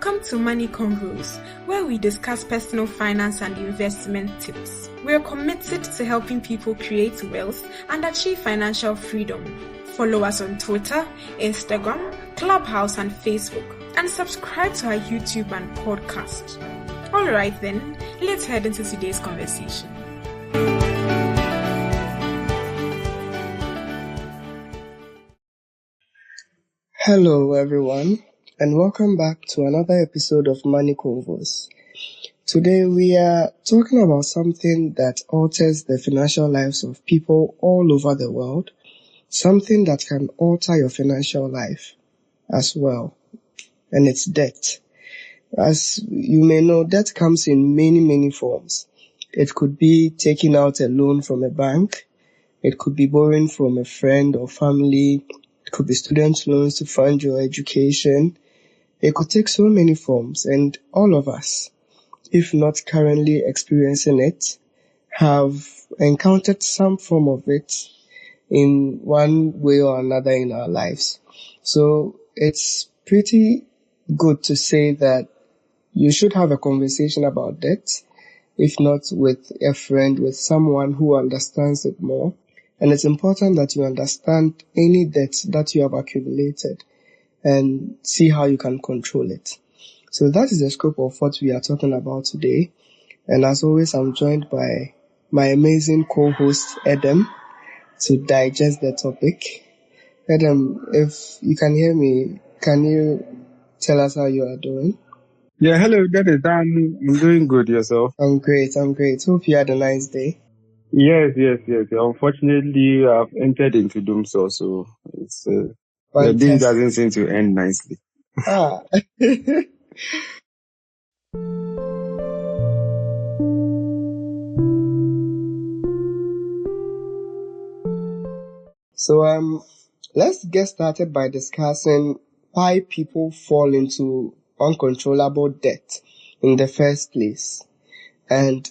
Welcome to Money Convos, where we discuss personal finance and investment tips. We are committed to helping people create wealth and achieve financial freedom. Follow us on Twitter, Instagram, Clubhouse, and Facebook, and subscribe to our YouTube and podcast. Alright then, let's head into today's conversation. Hello everyone, and welcome back to another episode of Money Convos. Today we are talking about something that alters the financial lives of people all over the world, something that can alter your financial life as well, and it's debt. As you may know, debt comes in many forms. It could be taking out a loan from a bank, it could be borrowing from a friend or family, it could be student loans to fund your education. It could take so many forms, and all of us, if not currently experiencing it, have encountered some form of it in one way or another in our lives. So it's pretty good to say that you should have a conversation about debt, if not with a friend, with someone who understands it more. And it's important that you understand any debt that you have accumulated and see how you can control it. So that is the scope of what we are talking about today. And as always, I'm joined by my amazing co-host, Adam, to digest the topic. Adam, if you can hear me, can you tell us how you are doing? Yeah, hello, that is Dan. I'm doing good. Yourself? I'm great. Hope you had a nice day. Yes. Unfortunately, I've entered into doomsday, so it's the day doesn't seem to end nicely. So let's get started by discussing why people fall into uncontrollable debt in the first place. And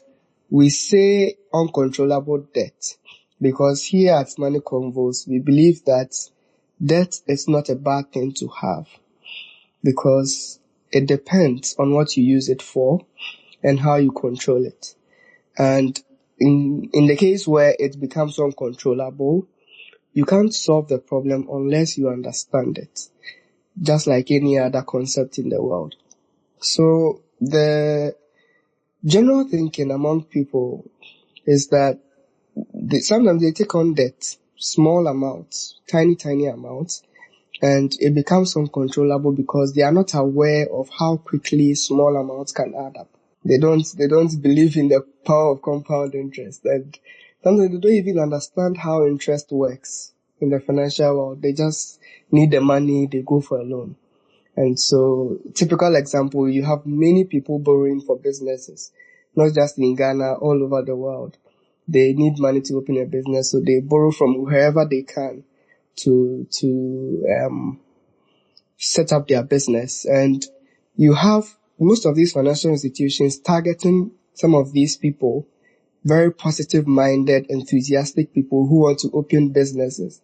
we say uncontrollable debt because here at Money Convos, we believe that debt is not a bad thing to have because it depends on what you use it for and how you control it. And in the case where it becomes uncontrollable, you can't solve the problem unless you understand it, just like any other concept in the world. So the general thinking among people is that sometimes they take on debt, small amounts, tiny amounts, and it becomes uncontrollable because they are not aware of how quickly small amounts can add up. They don't believe in the power of compound interest, and sometimes they don't even understand how interest works in the financial world. They just need the money, they go for a loan. And so, typical example, you have many people borrowing for businesses, not just in Ghana, all over the world. They need money to open a business, so they borrow from wherever they can to set up their business. And you have most of these financial institutions targeting some of these people, very positive-minded, enthusiastic people who want to open businesses,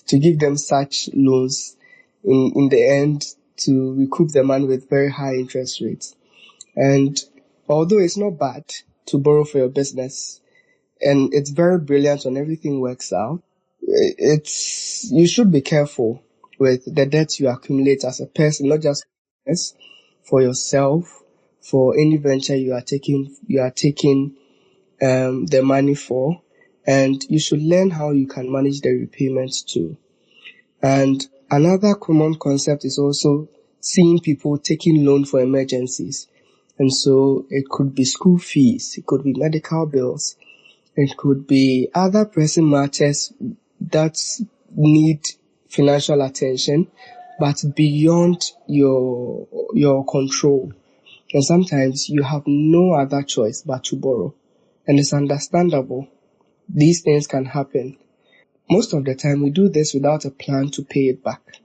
to give them such loans in the end to recoup the money with very high interest rates. And although it's not bad to borrow for your business, and it's very brilliant when everything works out, you should be careful with the debt you accumulate as a person, not just for yourself, for any venture you are taking the money for, and you should learn how you can manage the repayments too. And another common concept is also seeing people taking loan for emergencies. And so it could be school fees, it could be medical bills, it could be other pressing matters that need financial attention, but beyond your control. And sometimes you have no other choice but to borrow. And it's understandable. These things can happen. Most of the time we do this without a plan to pay it back,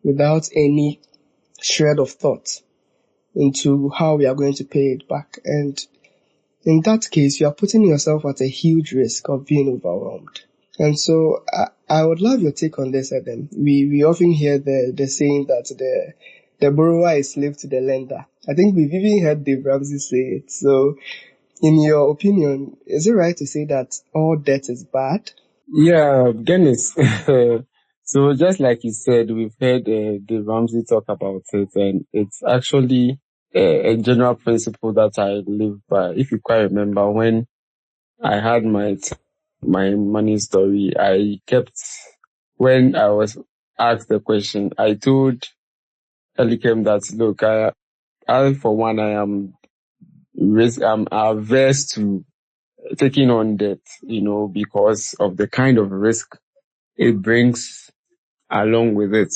without any shred of thought into how we are going to pay it back. And in that case, you are putting yourself at a huge risk of being overwhelmed. And so I would love your take on this, Adam. We often hear the saying that the borrower is slave to the lender. I think we've even heard Dave Ramsey say it. So, in your opinion, is it right to say that all debt is bad? Yeah, Dennis. So just like you said, we've heard Dave Ramsey talk about it, and it's actually a general principle that I live by. If you quite remember, when I had my money story, when I was asked the question, I told Elikem that, look, I for one, I'm averse to taking on debt, because of the kind of risk it brings along with it.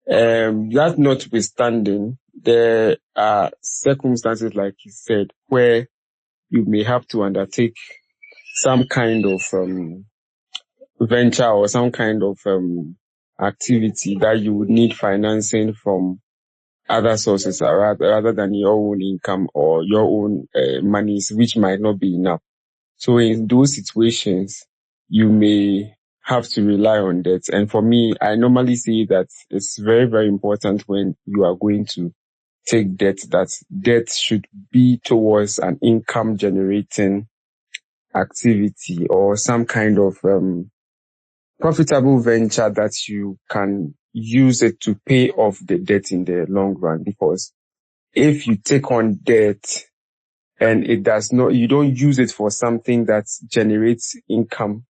That notwithstanding, there are circumstances, like you said, where you may have to undertake some kind of venture or some kind of activity that you would need financing from other sources rather than your own income or your own monies, which might not be enough. So in those situations, you may have to rely on debt. And for me, I normally say that it's very, very important when you are going to take debt, that debt should be towards an income generating activity or some kind of profitable venture that you can use it to pay off the debt in the long run. Because if you take on debt and you don't use it for something that generates income,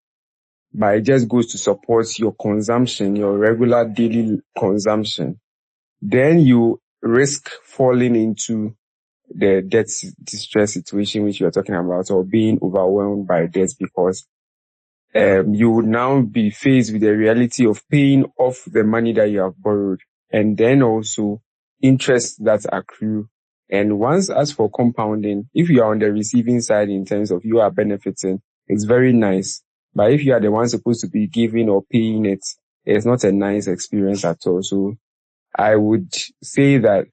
but it just goes to support your consumption, your regular daily consumption, then you risk falling into the debt distress situation which you are talking about, or being overwhelmed by debt, because you would now be faced with the reality of paying off the money that you have borrowed, and then also interest that accrue. And as for compounding, if you are on the receiving side in terms of you are benefiting, it's very nice. But if you are the one supposed to be giving or paying it, it's not a nice experience at all. So I would say that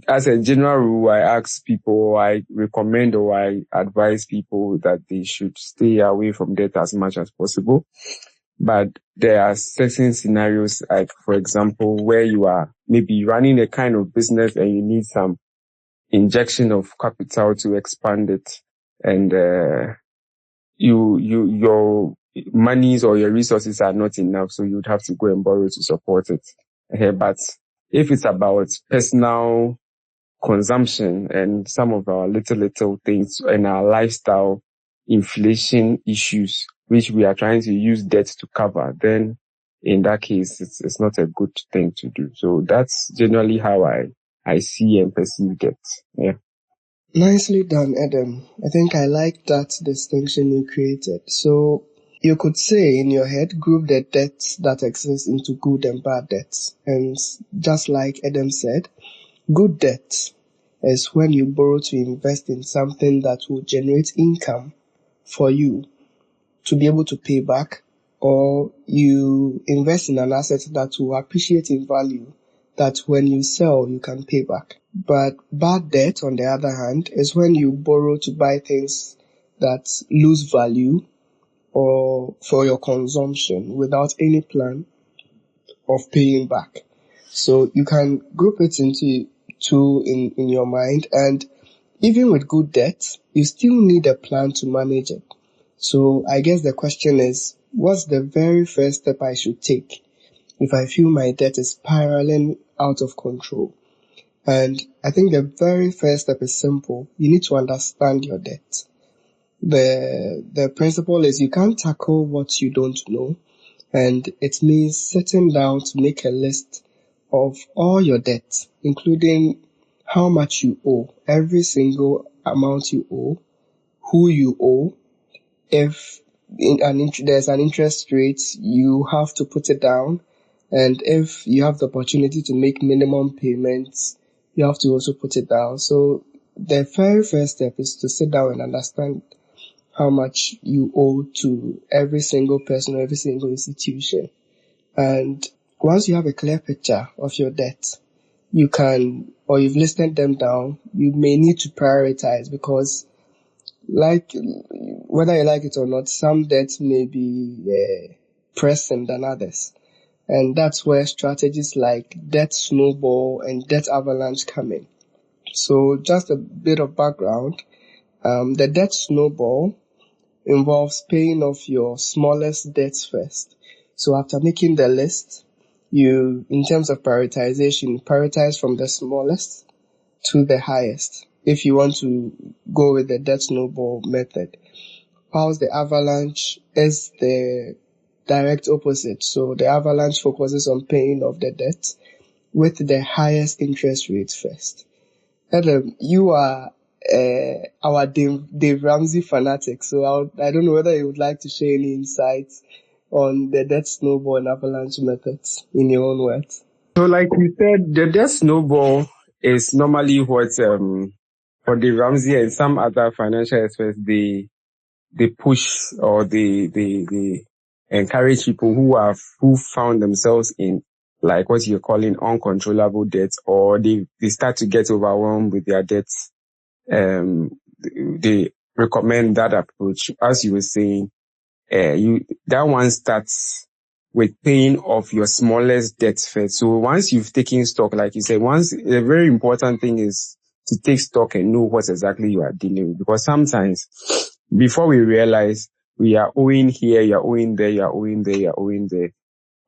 as a general rule, I ask people, I recommend or I advise people that they should stay away from debt as much as possible. But there are certain scenarios, like, for example, where you are maybe running a kind of business and you need some injection of capital to expand it, and your monies or your resources are not enough, so you'd have to go and borrow to support it. But if it's about personal consumption and some of our little things and our lifestyle inflation issues, which we are trying to use debt to cover, then in that case, it's not a good thing to do. So that's generally how I see and perceive debt. Yeah. Nicely done, Adam. I think I like that distinction you created. So you could say in your head, group the debts that exist into good and bad debts. And just like Adam said, good debt is when you borrow to invest in something that will generate income for you to be able to pay back, or you invest in an asset that will appreciate in value, that when you sell, you can pay back. But bad debt, on the other hand, is when you borrow to buy things that lose value or for your consumption without any plan of paying back. So you can group it into two in your mind, and even with good debt, you still need a plan to manage it. So I guess the question is, what's the very first step I should take if I feel my debt is spiraling out of control? And I think the very first step is simple. You need to understand your debt. The principle is you can't tackle what you don't know, and it means sitting down to make a list of all your debts, including how much you owe, every single amount you owe, who you owe. If there's an interest rate, you have to put it down. And if you have the opportunity to make minimum payments, you have to also put it down. So the very first step is to sit down and understand how much you owe to every single person or every single institution. And once you have a clear picture of your debt, you've listed them down, you may need to prioritize, because whether you like it or not, some debts may be pressing than others. And that's where strategies like debt snowball and debt avalanche come in. So just a bit of background. The debt snowball involves paying off your smallest debts first. So after making the list, you, in terms of prioritization, prioritize from the smallest to the highest if you want to go with the debt snowball method. Whilst the avalanche is the direct opposite. So the avalanche focuses on paying off the debt with the highest interest rate first. Adam, you are our Dave Ramsey fanatic, so I don't know whether you would like to share any insights on the debt snowball and avalanche methods in your own words. So like you said, the debt snowball is normally what for the Ramsey and some other financial experts they push or they encourage people who found themselves in like what you're calling uncontrollable debt, or they start to get overwhelmed with their debts. They recommend that approach. As you were saying, that one starts with paying off your smallest debt first. So once you've taken stock, like you said, a very important thing is to take stock and know what exactly you are dealing with. Because sometimes before we realize we are owing here, you're owing there, you're owing there, you're owing there,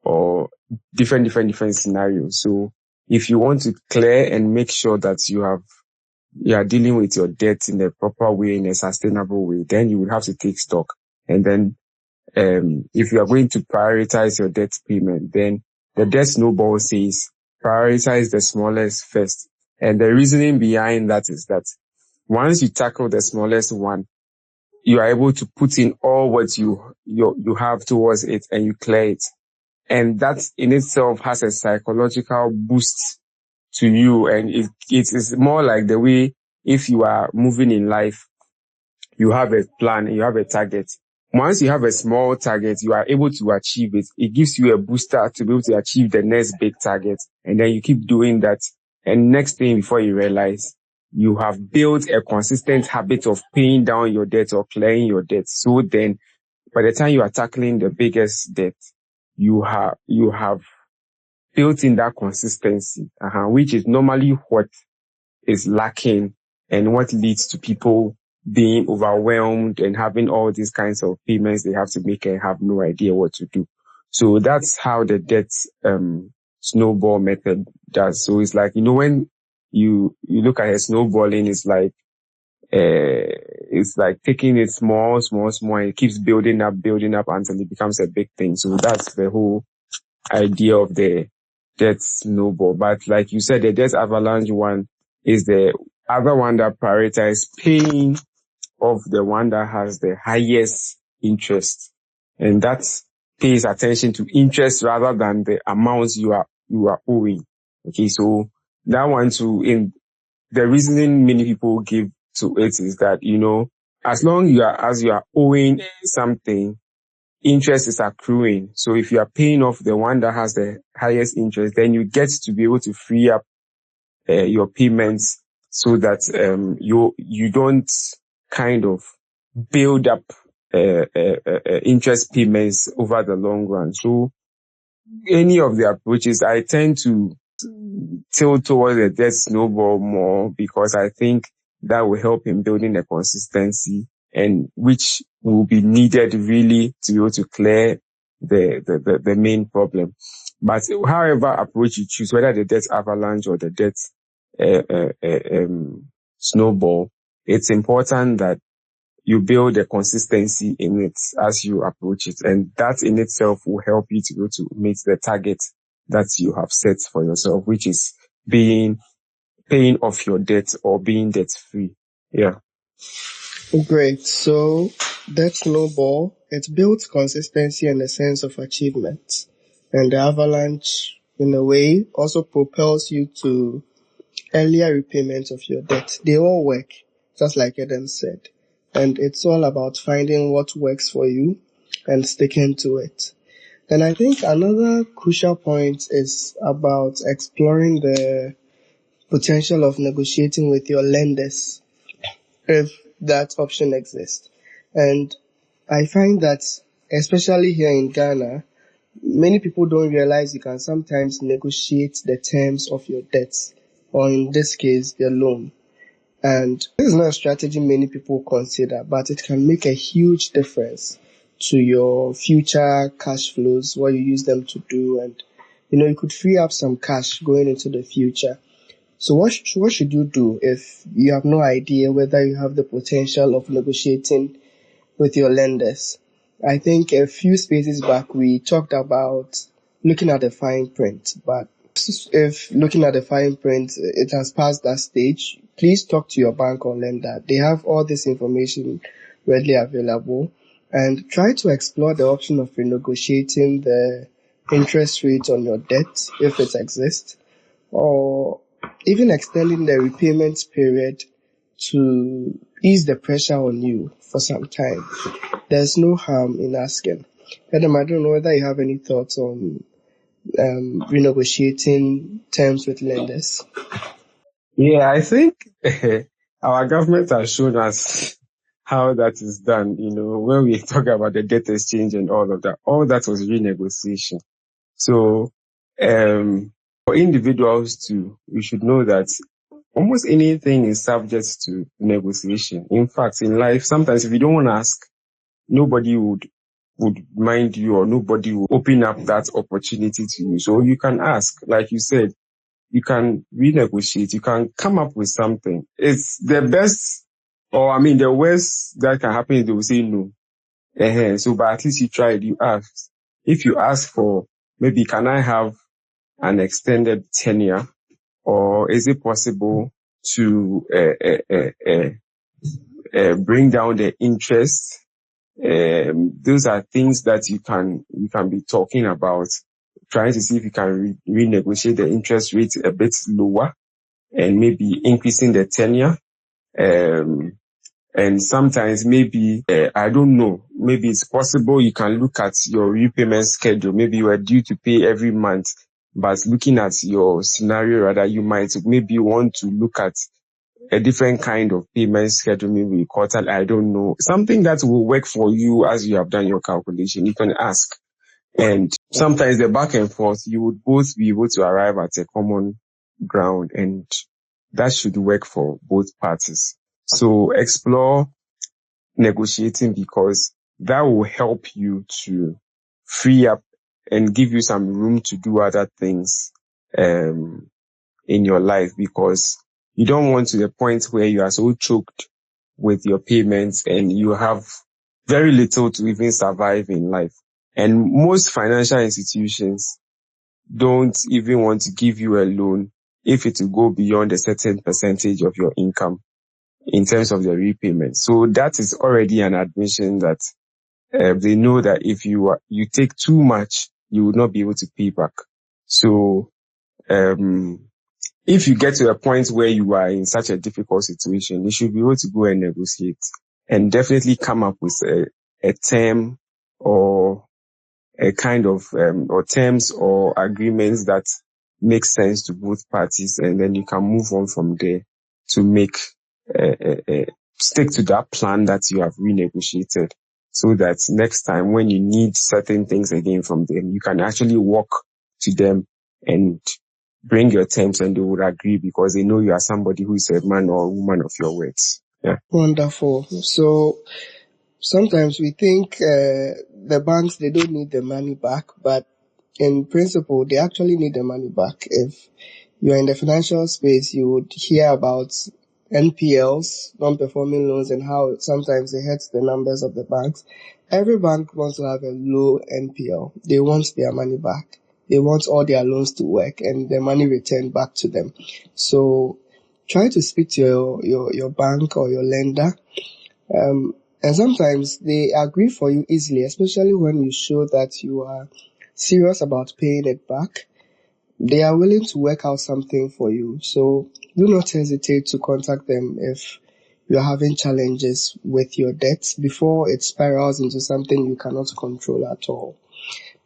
or different scenarios. So if you want to clear and make sure that you are dealing with your debt in a proper way, in a sustainable way, then you will have to take stock. And then if you are going to prioritize your debt payment, then the debt snowball says prioritize the smallest first. And the reasoning behind that is that once you tackle the smallest one, you are able to put in all what you have towards it and you clear it. And that in itself has a psychological boost to you. And it is more like the way if you are moving in life, you have a plan, you have a target. Once you have a small target, you are able to achieve it. It gives you a booster to be able to achieve the next big target. And then you keep doing that. And next thing before you realize, you have built a consistent habit of paying down your debt or clearing your debt. So then by the time you are tackling the biggest debt, you have built in that consistency, which is normally what is lacking and what leads to people being overwhelmed and having all these kinds of payments they have to make and have no idea what to do. So that's how the debt snowball method does. So it's like, when you look at a snowballing, it's like taking it small, and it keeps building up until it becomes a big thing. So that's the whole idea of the debt snowball. But like you said, the debt avalanche one is the other one that prioritizes paying off the one that has the highest interest. And that pays attention to interest rather than the amounts you are owing. Okay, so that one too, in the reasoning many people give to it is that, as long as you are owing something, interest is accruing. So if you are paying off the one that has the highest interest, then you get to be able to free up your payments so that you don't kind of build up interest payments over the long run. So any of the approaches, I tend to tilt towards the debt snowball more because I think that will help in building a consistency, and which will be needed really to be able to clear the main problem. But however approach you choose, whether the debt avalanche or the debt snowball, it's important that you build a consistency in it as you approach it. And that in itself will help you to go to meet the target that you have set for yourself, which is paying off your debt or being debt free. Yeah. Great. So that snowball, it builds consistency and a sense of achievement. And the avalanche, in a way, also propels you to earlier repayment of your debt. They all work, just like Eden said. And it's all about finding what works for you and sticking to it. And I think another crucial point is about exploring the potential of negotiating with your lenders if that option exists. And I find that, especially here in Ghana, Many people don't realize you can sometimes negotiate the terms of your debts, or in this case, the loan. And this is not a strategy many people consider, but it can make a huge difference to your future cash flows, what you use them to do, and you could free up some cash going into the future. So what should you do if you have no idea whether you have the potential of negotiating with your lenders? I think a few spaces back we talked about looking at the fine print, but if looking at the fine print it has passed that stage, please talk to your bank or lender. They have all this information readily available, and try to explore the option of renegotiating the interest rate on your debt if it exists, or even extending the repayment period to ease the pressure on you for some time. There's no harm in asking. Adam, I don't know whether you have any thoughts on renegotiating terms with lenders. Yeah, I think our government has shown us how that is done. When we talk about the debt exchange and all of that, all that was renegotiation. So, for individuals too, we should know that almost anything is subject to negotiation. In fact, in life, sometimes if you don't want to ask, nobody would mind you, or nobody will open up that opportunity to you. So you can ask, like you said, you can renegotiate, you can come up with something. It's the best, or the worst that can happen is they will say no. So, but at least you tried, you asked. If you ask for, maybe can I have an extended tenure, or is it possible to bring down the interest? Those are things that you can be talking about, trying to see if you can renegotiate the interest rate a bit lower, and maybe increasing the tenure. And sometimes maybe, I don't know, maybe it's possible you can look at your repayment schedule. Maybe you are due to pay every month, but looking at your scenario, rather, you might maybe want to look at a different kind of payment schedule, maybe quarterly, I don't know. Something that will work for you as you have done your calculation. You can ask. And sometimes the back and forth, you would both be able to arrive at a common ground, and that should work for both parties. So explore negotiating, because that will help you to free up and give you some room to do other things in your life, because you don't want to the point where you are so choked with your payments and you have very little to even survive in life. And most financial institutions don't even want to give you a loan if it will go beyond a certain percentage of your income in terms of the repayment. So that is already an admission that they know that if you take too much, you will not be able to pay back. So if you get to a point where you are in such a difficult situation, you should be able to go and negotiate, and definitely come up with a term, or a kind of or terms or agreements that make sense to both parties, and then you can move on from there to make stick to that plan that you have renegotiated, so that next time when you need certain things again from them, you can actually walk to them and bring your terms, and they would agree, because they know you are somebody who is a man or a woman of your words. Yeah. Wonderful. So sometimes we think the banks, they don't need the money back, but in principle, they actually need the money back. If you're in the financial space, you would hear about NPLs, non-performing loans, and how sometimes it hurts the numbers of the banks. Every bank wants to have a low NPL. They want their money back. They want all their loans to work and the money returned back to them. So try to speak to your bank or your lender. And sometimes they agree for you easily, especially when you show that you are serious about paying it back. They are willing to work out something for you. So do not hesitate to contact them if you're having challenges with your debt before it spirals into something you cannot control at all.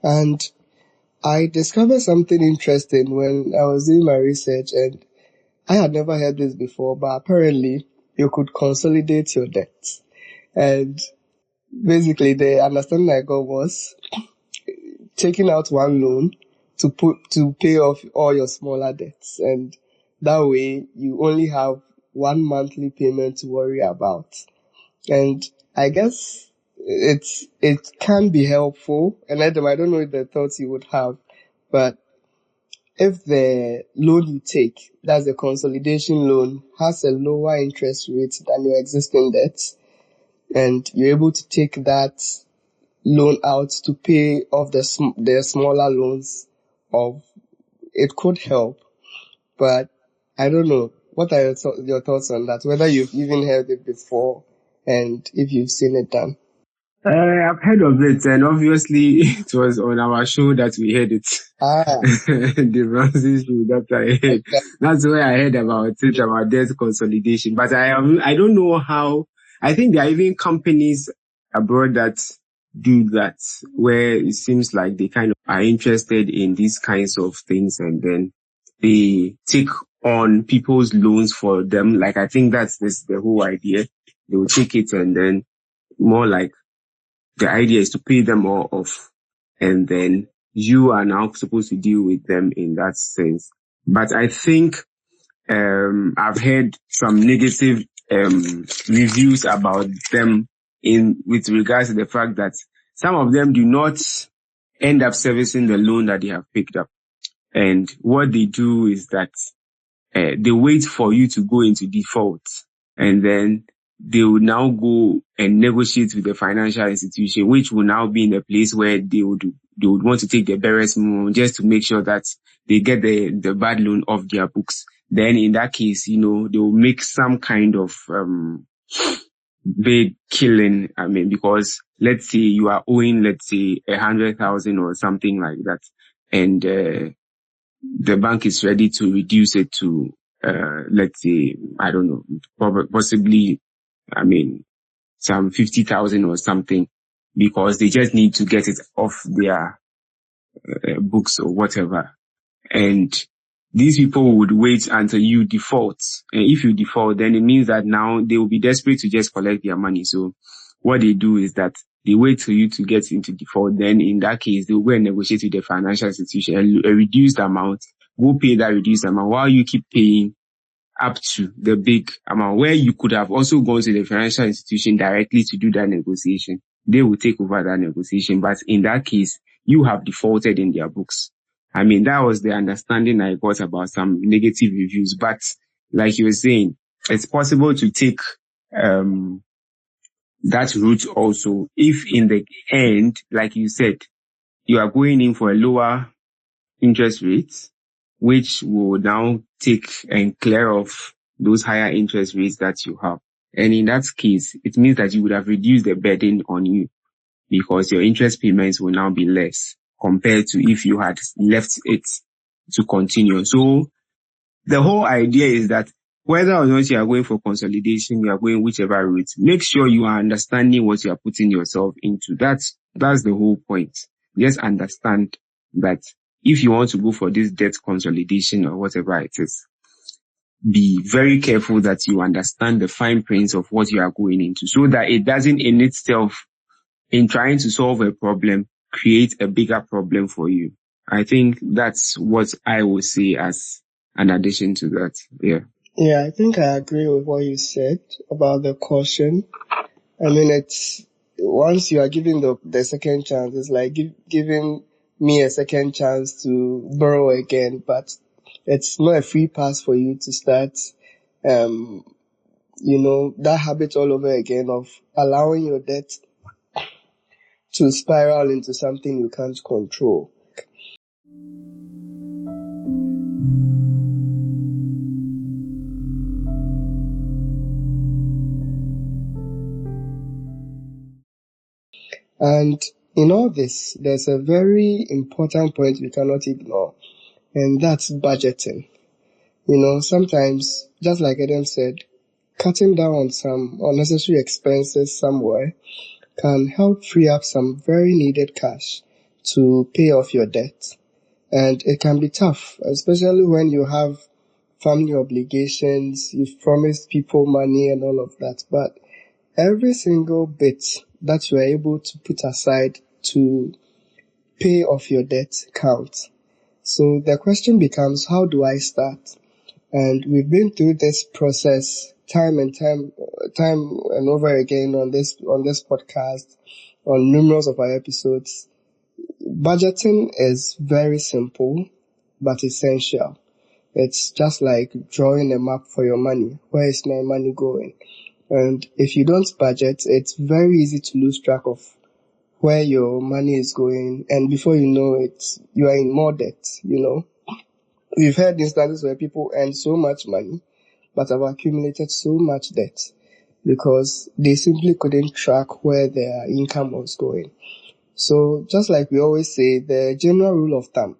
And I discovered something interesting when I was doing my research, and I had never heard this before, but apparently you could consolidate your debts. And basically the understanding I got was taking out one loan to pay off all your smaller debts, and that way you only have one monthly payment to worry about. And I guess it can be helpful. And Adam, I don't know the thoughts you would have, but if the loan you take, that's the consolidation loan, has a lower interest rate than your existing debt, and you're able to take that loan out to pay off the smaller loans, of it could help. But I don't know. What are your thoughts on that? Whether you've even heard it before and if you've seen it done. I've heard of it, and obviously it was on our show that we heard it. The Ramsey show that I heard. Exactly. That's where I heard about it, about debt consolidation. But I don't know how. I think there are even companies abroad that do that, where it seems like they kind of are interested in these kinds of things, and then they take on people's loans for them. Like, I think that's the whole idea. They will take it, and then more like the idea is to pay them all off, and then you are now supposed to deal with them in that sense. But I think I've heard some negative reviews about them with regards to the fact that some of them do not end up servicing the loan that they have picked up. And what they do is that they wait for you to go into default, and then they will now go and negotiate with the financial institution, which will now be in a place where they would want to take the barest move just to make sure that they get the bad loan off their books. Then in that case, they will make some kind of big killing. I mean, because let's say you are owing, let's say 100,000 or something like that, and the bank is ready to reduce it to, let's say, I don't know, possibly, some 50,000 or something, because they just need to get it off their books or whatever. And these people would wait until you default. And if you default, then it means that now they will be desperate to just collect their money. So what they do is that they wait for you to get into default. Then in that case, they will go and negotiate with the financial institution a reduced amount. Go pay that reduced amount while you keep paying up to the big amount, where you could have also gone to the financial institution directly to do that negotiation. They will take over that negotiation. But in that case, you have defaulted in their books. That was the understanding I got about some negative reviews. But like you were saying, it's possible to take that route also, if in the end, like you said, you are going in for a lower interest rate, which will now take and clear off those higher interest rates that you have. And in that case, it means that you would have reduced the burden on you, because your interest payments will now be less compared to if you had left it to continue. So the whole idea is that whether or not you are going for consolidation, you are going whichever route, make sure you are understanding what you are putting yourself into. That's the whole point. Just understand that if you want to go for this debt consolidation or whatever it is, be very careful that you understand the fine prints of what you are going into, so that it doesn't in itself, in trying to solve a problem, create a bigger problem for you. I think that's what I would say as an addition to that. Yeah, I think I agree with what you said about the caution. It's once you are given the second chance, it's like giving me a second chance to borrow again, but it's not a free pass for you to start, that habit all over again of allowing your debt to spiral into something you can't control. And in all this, there's a very important point we cannot ignore, and that's budgeting. Sometimes, just like Adam said, cutting down on some unnecessary expenses somewhere can help free up some very needed cash to pay off your debt. And it can be tough, especially when you have family obligations, you've promised people money and all of that. But every single bit that you are able to put aside to pay off your debt count. So the question becomes, how do I start? And we've been through this process time and over again on this podcast, on numerous of our episodes. Budgeting is very simple, but essential. It's just like drawing a map for your money. Where is my money going? And if you don't budget, it's very easy to lose track of where your money is going. And before you know it, you are in more debt, We've heard instances where people earn so much money, but have accumulated so much debt because they simply couldn't track where their income was going. So just like we always say, the general rule of thumb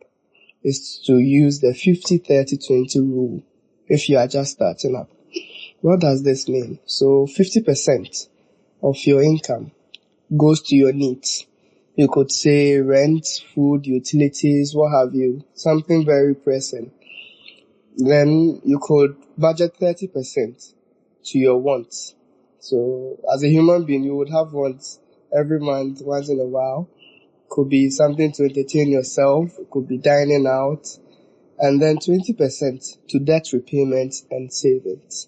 is to use the 50-30-20 rule if you are just starting up. What does this mean? So 50% of your income goes to your needs. You could say rent, food, utilities, what have you, something very pressing. Then you could budget 30% to your wants. So as a human being, you would have wants every month, once in a while. Could be something to entertain yourself, it could be dining out, and then 20% to debt repayment and savings.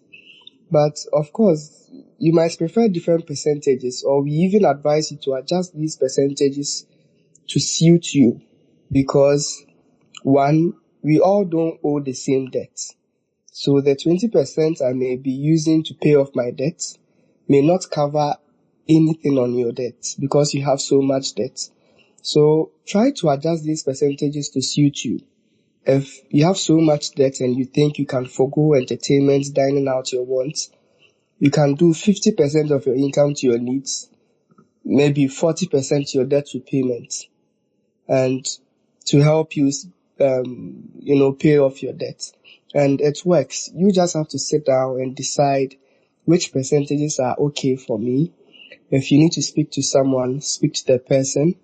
But of course, you might prefer different percentages, or we even advise you to adjust these percentages to suit you, because one, we all don't owe the same debt. So the 20% I may be using to pay off my debt may not cover anything on your debt because you have so much debt. So try to adjust these percentages to suit you. If you have so much debt and you think you can forgo entertainment, dining out your wants, you can do 50% of your income to your needs, maybe 40% to your debt repayment, and to help you, pay off your debt. And it works. You just have to sit down and decide which percentages are okay for me. If you need to speak to someone, speak to the person.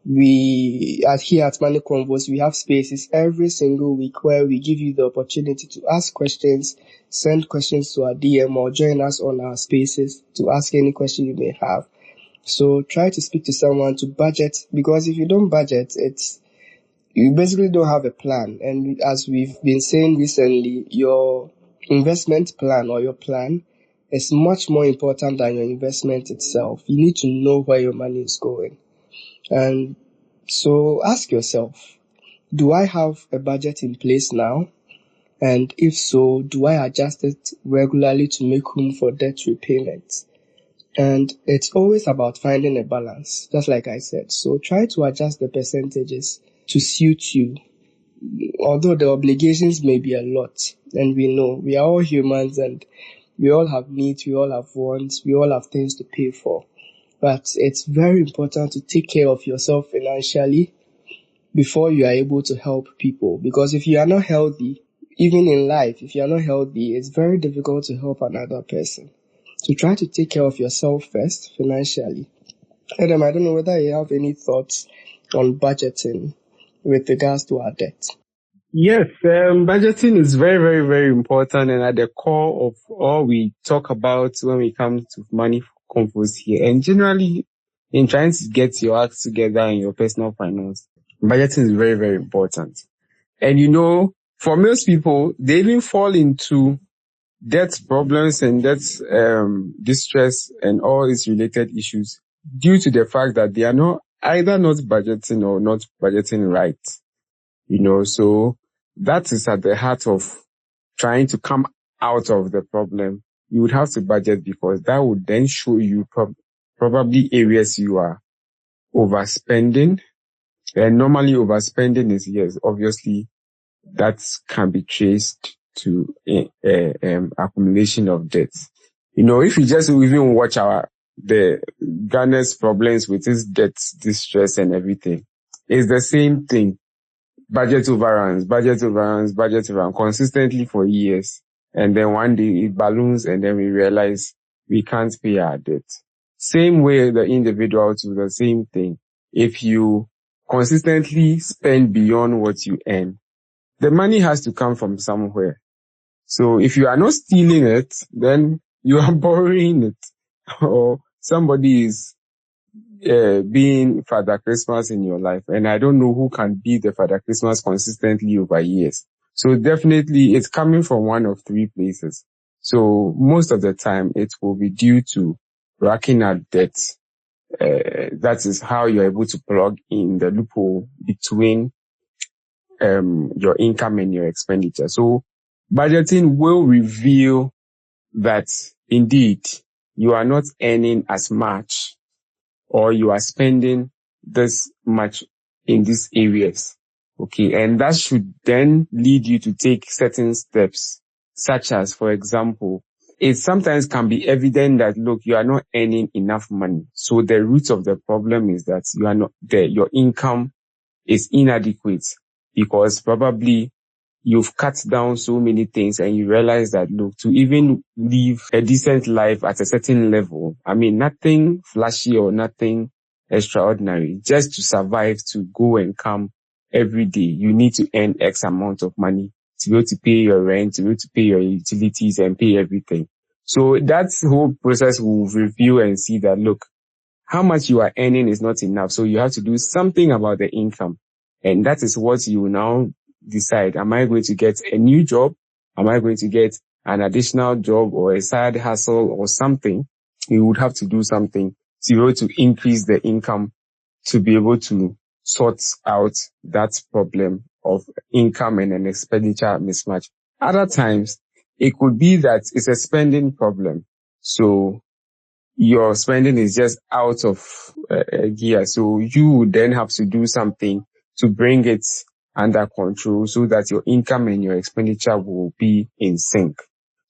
Here at Money Convos, we have spaces every single week where we give you the opportunity to ask questions, send questions to our DM, or join us on our spaces to ask any question you may have. So try to speak to someone to budget, because if you don't budget, you basically don't have a plan. And as we've been saying recently, your investment plan or your plan is much more important than your investment itself. You need to know where your money is going. And so ask yourself, do I have a budget in place now? And if so, do I adjust it regularly to make room for debt repayment? And it's always about finding a balance, just like I said. So try to adjust the percentages to suit you. Although the obligations may be a lot, and we know we are all humans and we all have needs, we all have wants, we all have things to pay for. But it's very important to take care of yourself financially before you are able to help people. Because if you are not healthy, even in life, if you are not healthy, it's very difficult to help another person. So try to take care of yourself first financially. Adam, I don't know whether you have any thoughts on budgeting with regards to our debt. Yes, budgeting is very, very, very important and at the core of all we talk about when we come to money convos here. And generally, in trying to get your act together in your personal finance, budgeting is very, very important. And for most people, they even fall into debt problems and debt distress and all its related issues due to the fact that they are either not budgeting or not budgeting right. So that is at the heart of trying to come out of the problem. You would have to budget, because that would then show you probably areas you are overspending. And normally overspending is, yes, obviously that can be traced to accumulation of debt. If you just even watch the Ghana's problems with its debt distress and everything, it's the same thing. Budget overruns consistently for years. And then one day it balloons and then we realize we can't pay our debt. Same way the individuals do the same thing. If you consistently spend beyond what you earn, the money has to come from somewhere. So if you are not stealing it, then you are borrowing it, or somebody is being Father Christmas in your life, and I don't know who can be the Father Christmas consistently over years. So definitely it's coming from one of three places. So most of the time it will be due to racking up debts. That is how you're able to plug in the loophole between your income and your expenditure. So budgeting will reveal that indeed you are not earning as much, or you are spending this much in these areas. Okay. And that should then lead you to take certain steps, such as, for example, it sometimes can be evident that, look, you are not earning enough money. So the root of the problem is that you are not there. Your income is inadequate because probably you've cut down so many things and you realize that, look, to even live a decent life at a certain level, I mean, nothing flashy or nothing extraordinary, just to survive, to go and come every day, you need to earn X amount of money to be able to pay your rent, to be able to pay your utilities and pay everything. So that whole process will review and see that, look, how much you are earning is not enough. So you have to do something about the income. And that is what you now decide. Am I going to get a new job? Am I going to get an additional job or a side hustle or something? You would have to do something to be able to increase the income, to be able to sort out that problem of income and an expenditure mismatch. Other times, it could be that it's a spending problem. So your spending is just out of gear. So you would then have to do something to bring it under control so that your income and your expenditure will be in sync.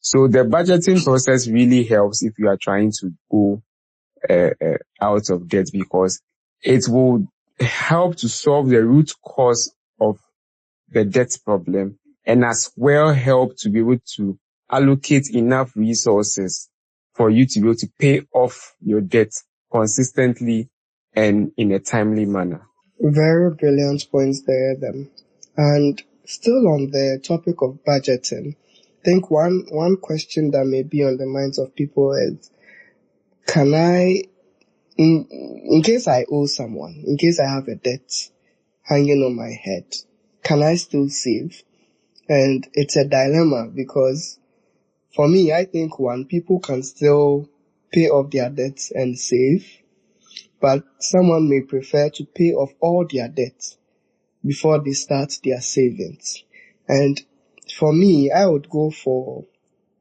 So the budgeting process really helps if you are trying to go out of debt, because it will help to solve the root cause of the debt problem, and as well help to be able to allocate enough resources for you to be able to pay off your debt consistently and in a timely manner. Very brilliant points there, then. And still on the topic of budgeting, I think one question that may be on the minds of people is, can I, in case I owe someone, in case I have a debt hanging on my head, can I still save? And it's a dilemma, because for me, I think people can still pay off their debts and save, but someone may prefer to pay off all their debts before they start their savings. And for me, I would go for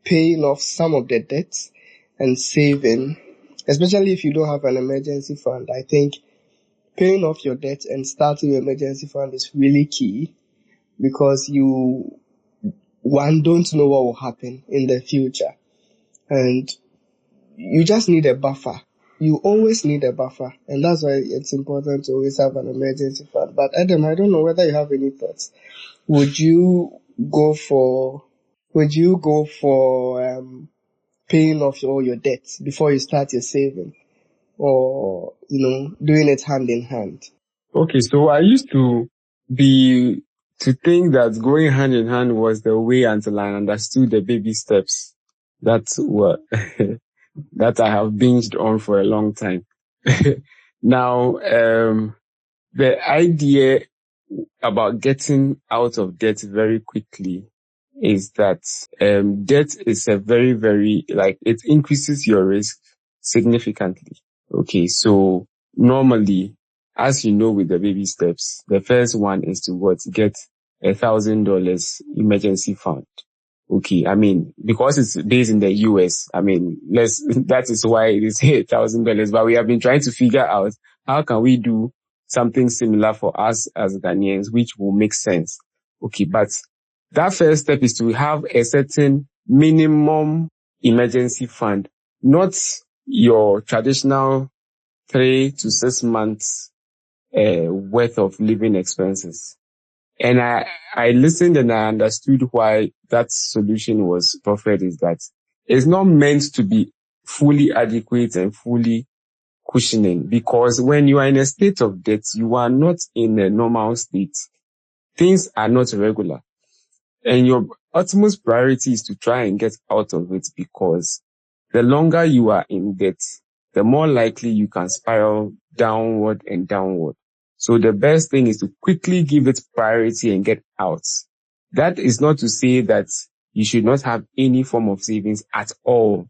paying off some of the debts and saving, especially if you don't have an emergency fund. I think paying off your debt and starting your emergency fund is really key, because one don't know what will happen in the future, and you just need a buffer. You always need a buffer, and that's why it's important to always have an emergency fund. But Adam, I don't know whether you have any thoughts. Would you go for paying off all your debts before you start your saving, or doing it hand in hand? Okay, so I used to think that going hand in hand was the way until I understood the baby steps that were that I have binged on for a long time. Now, the idea about getting out of debt very quickly is that debt is a very, very, it increases your risk significantly. Okay, so normally, as you know, with the baby steps, the first one is to get $1,000 emergency fund. Okay, I mean, because it's based in the US, I mean, that is why it is $1,000, but we have been trying to figure out how can we do something similar for us as Ghanaians, which will make sense. Okay, but that first step is to have a certain minimum emergency fund, not your traditional 3 to 6 months worth of living expenses. And I listened and I understood why that solution was proffered, is that it's not meant to be fully adequate and fully cushioning, because when you are in a state of debt, you are not in a normal state. Things are not regular. And your utmost priority is to try and get out of it, because the longer you are in debt, the more likely you can spiral downward and downward. So the best thing is to quickly give it priority and get out. That is not to say that you should not have any form of savings at all,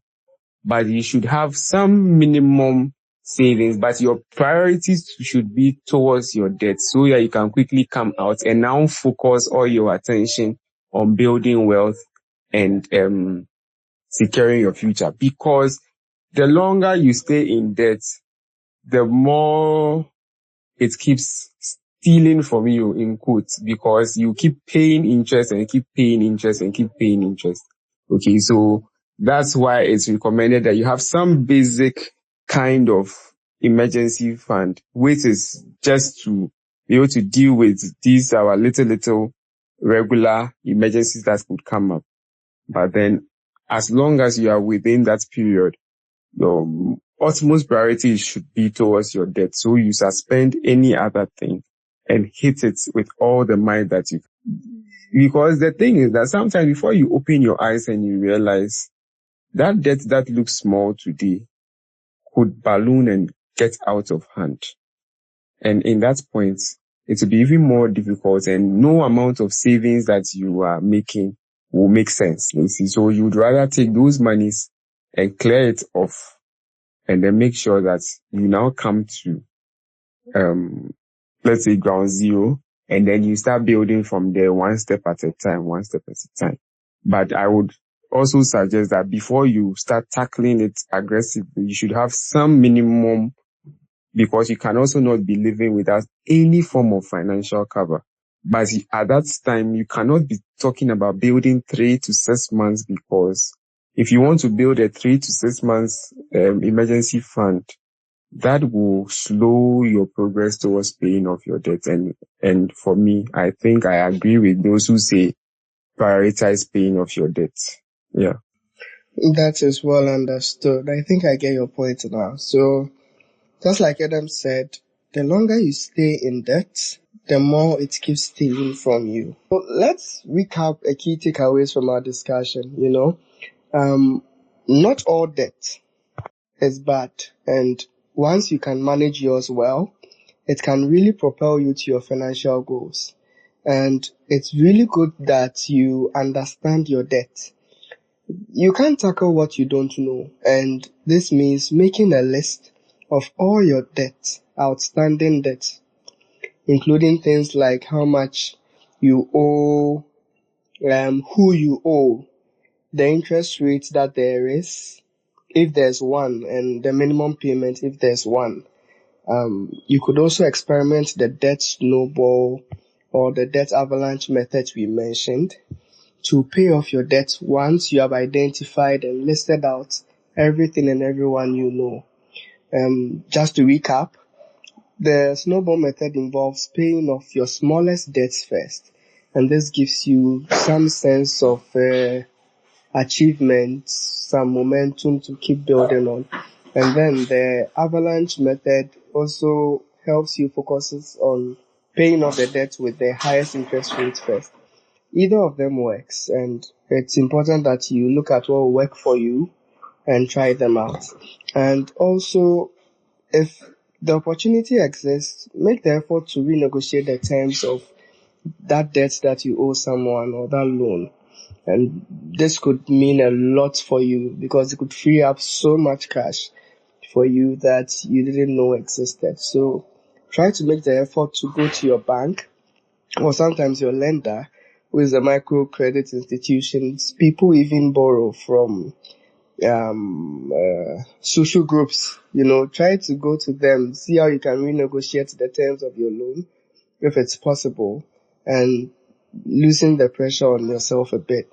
but you should have some minimum savings, but your priorities should be towards your debt so that you can quickly come out and now focus all your attention on building wealth and securing your future. Because the longer you stay in debt, the more it keeps stealing from you, in quotes, because you keep paying interest and keep paying interest and keep paying interest. Okay, so that's why it's recommended that you have some basic kind of emergency fund, which is just to be able to deal with these our little regular emergencies that could come up. But then, as long as you are within that period, your utmost priority should be towards your debt. So you suspend any other thing and hit it with all the might that you can. Because the thing is that sometimes before you open your eyes and you realize that debt that looks small today could balloon and get out of hand. And in that point, it will be even more difficult, and no amount of savings that you are making will make sense. You see? So you would rather take those monies and clear it off, and then make sure that you now come to, let's say, ground zero, and then you start building from there one step at a time. But I would also suggest that before you start tackling it aggressively, you should have some minimum, because you can also not be living without any form of financial cover. But at that time, you cannot be talking about building 3 to 6 months, because if you want to build a 3 to 6 months emergency fund, that will slow your progress towards paying off your debt. And for me, I think I agree with those who say prioritize paying off your debt. Yeah. That is well understood. I think I get your point now. So, just like Adam said, the longer you stay in debt, the more it keeps stealing from you. So let's recap a key takeaways from our discussion. Not all debt is bad, and once you can manage yours well, it can really propel you to your financial goals. And it's really good that you understand your debt. You can't tackle what you don't know, and this means making a list of all your debt, outstanding debt, including things like how much you owe, who you owe, the interest rate that there is, if there's one, and the minimum payment if there's one. You could also experiment the debt snowball or the debt avalanche method we mentioned to pay off your debt once you have identified and listed out everything and everyone you know. Just to recap, the snowball method involves paying off your smallest debts first, and this gives you some sense of achievement, some momentum to keep building on. And then the avalanche method also helps you focus on paying off the debt with the highest interest rate first. Either of them works, and it's important that you look at what will work for you and try them out. And also, if the opportunity exists, make the effort to renegotiate the terms of that debt that you owe someone or that loan. And this could mean a lot for you, because it could free up so much cash for you that you didn't know existed. So try to make the effort to go to your bank or sometimes your lender, who is a microcredit institution. People even borrow from social groups. Try to go to them, see how you can renegotiate the terms of your loan if it's possible, and loosen the pressure on yourself a bit.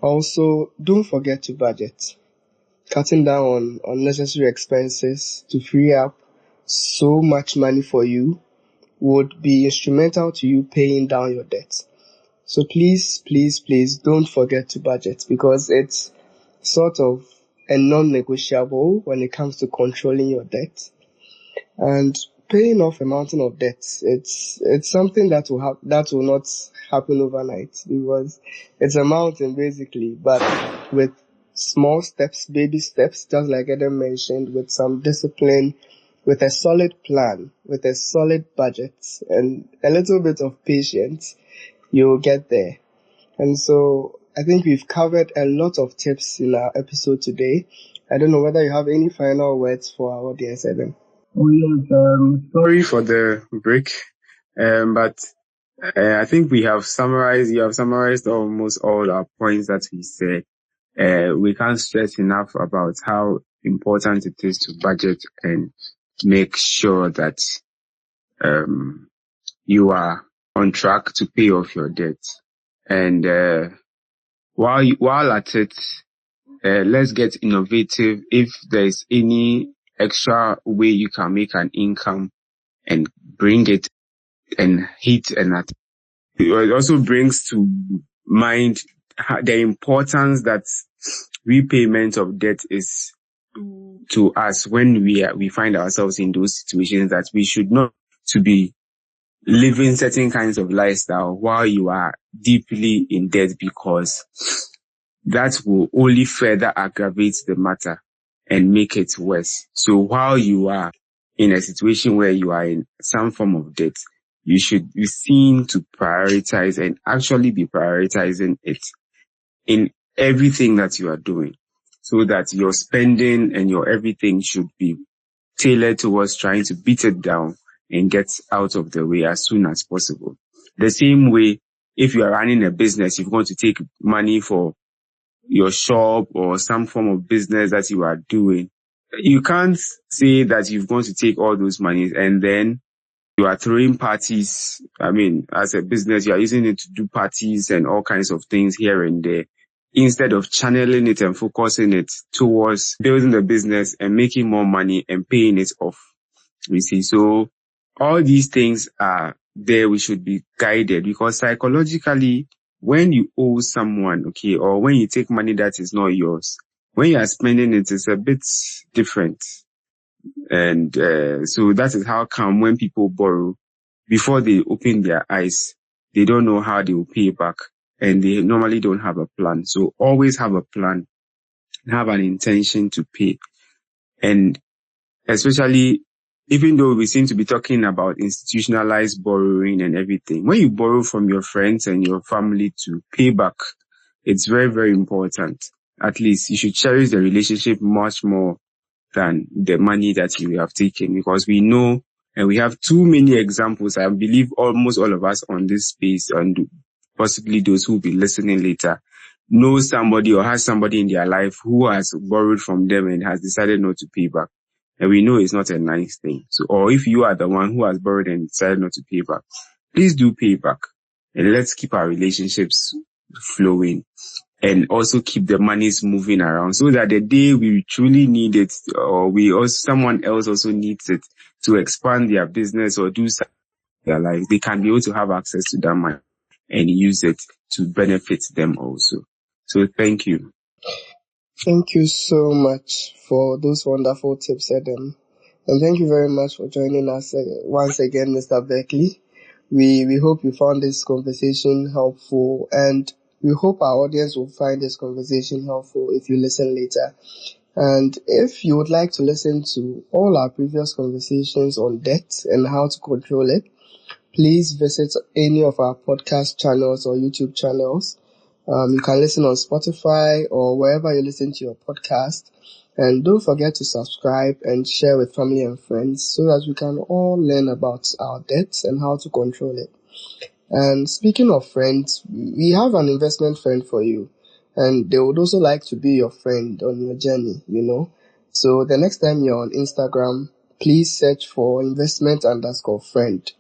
Also, don't forget to budget. Cutting down on unnecessary expenses to free up so much money for you would be instrumental to you paying down your debt. So please don't forget to budget, because it's sort of a non-negotiable when it comes to controlling your debt. And paying off a mountain of debt, it's something that will not happen overnight, because it's a mountain basically, but with small steps, baby steps, just like Adam mentioned, with some discipline, with a solid plan, with a solid budget, and a little bit of patience, you'll get there. And so I think we've covered a lot of tips in our episode today. I don't know whether you have any final words for our audience, Adam. Oh yes, sorry for the break, but I think you have summarized almost all our points that we said. We can't stress enough about how important it is to budget and make sure that you are on track to pay off your debt. And while at it, let's get innovative. If there's any extra way you can make an income and bring it and hit and at. It also brings to mind the importance that repayment of debt is to us when we find ourselves in those situations, that we should not to be living certain kinds of lifestyle while you are deeply in debt, because that will only further aggravate the matter and make it worse. So while you are in a situation where you are in some form of debt, you should be seen to prioritize and actually be prioritizing it in everything that you are doing, so that your spending and your everything should be tailored towards trying to beat it down and get out of the way as soon as possible. The same way, if you are running a business, you're going to take money for your shop or some form of business that you are doing. You can't say that you're going to take all those monies and then you are throwing parties. I mean, as a business, you are using it to do parties and all kinds of things here and there, instead of channeling it and focusing it towards building the business and making more money and paying it off. You see, so all these things are there. We should be guided, because psychologically, when you owe someone, okay, or when you take money that is not yours, when you are spending it, it's a bit different. And so that is how come when people borrow, before they open their eyes, they don't know how they will pay back, and they normally don't have a plan. So always have a plan, have an intention to pay. And especially, even though we seem to be talking about institutionalized borrowing and everything, when you borrow from your friends and your family to pay back, it's very, very important. At least you should cherish the relationship much more than the money that you have taken, because we know, and we have too many examples. I believe almost all of us on this space, and possibly those who will be listening later, know somebody or has somebody in their life who has borrowed from them and has decided not to pay back. And we know it's not a nice thing. So, or if you are the one who has borrowed and decided not to pay back, please do pay back. And let's keep our relationships flowing, and also keep the monies moving around, so that the day we truly need it, or someone else also needs it to expand their business or do something in their life, they can be able to have access to that money and use it to benefit them also. So thank you. Thank you so much for those wonderful tips, Adam. And thank you very much for joining us once again, Mr. Beckley. We hope you found this conversation helpful, and we hope our audience will find this conversation helpful if you listen later. And if you would like to listen to all our previous conversations on debt and how to control it, please visit any of our podcast channels or YouTube channels. You can listen on Spotify or wherever you listen to your podcast. And don't forget to subscribe and share with family and friends, so that we can all learn about our debts and how to control it. And speaking of friends, we have an investment friend for you, and they would also like to be your friend on your journey, So the next time you're on Instagram, please search for investment_friend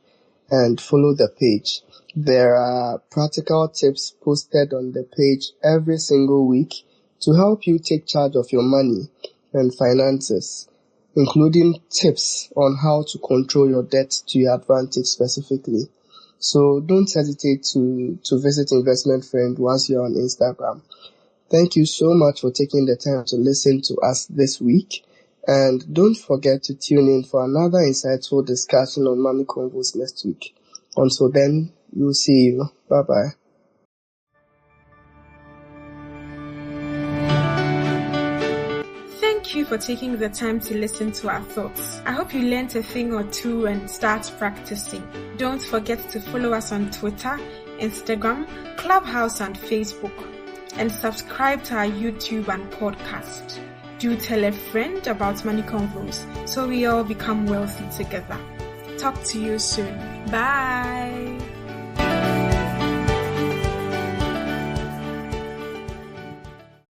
and follow the page. There are practical tips posted on the page every single week to help you take charge of your money and finances, including tips on how to control your debt to your advantage specifically. So don't hesitate to visit Investment Friend once you're on Instagram. Thank you so much for taking the time to listen to us this week. And don't forget to tune in for another insightful discussion on Money Convos next week. Until then, we'll see you. Bye-bye. Thank you for taking the time to listen to our thoughts. I hope you learned a thing or two and start practicing. Don't forget to follow us on Twitter, Instagram, Clubhouse, and Facebook. And subscribe to our YouTube and podcast. Do tell a friend about Money Convos so we all become wealthy together. Talk to you soon. Bye.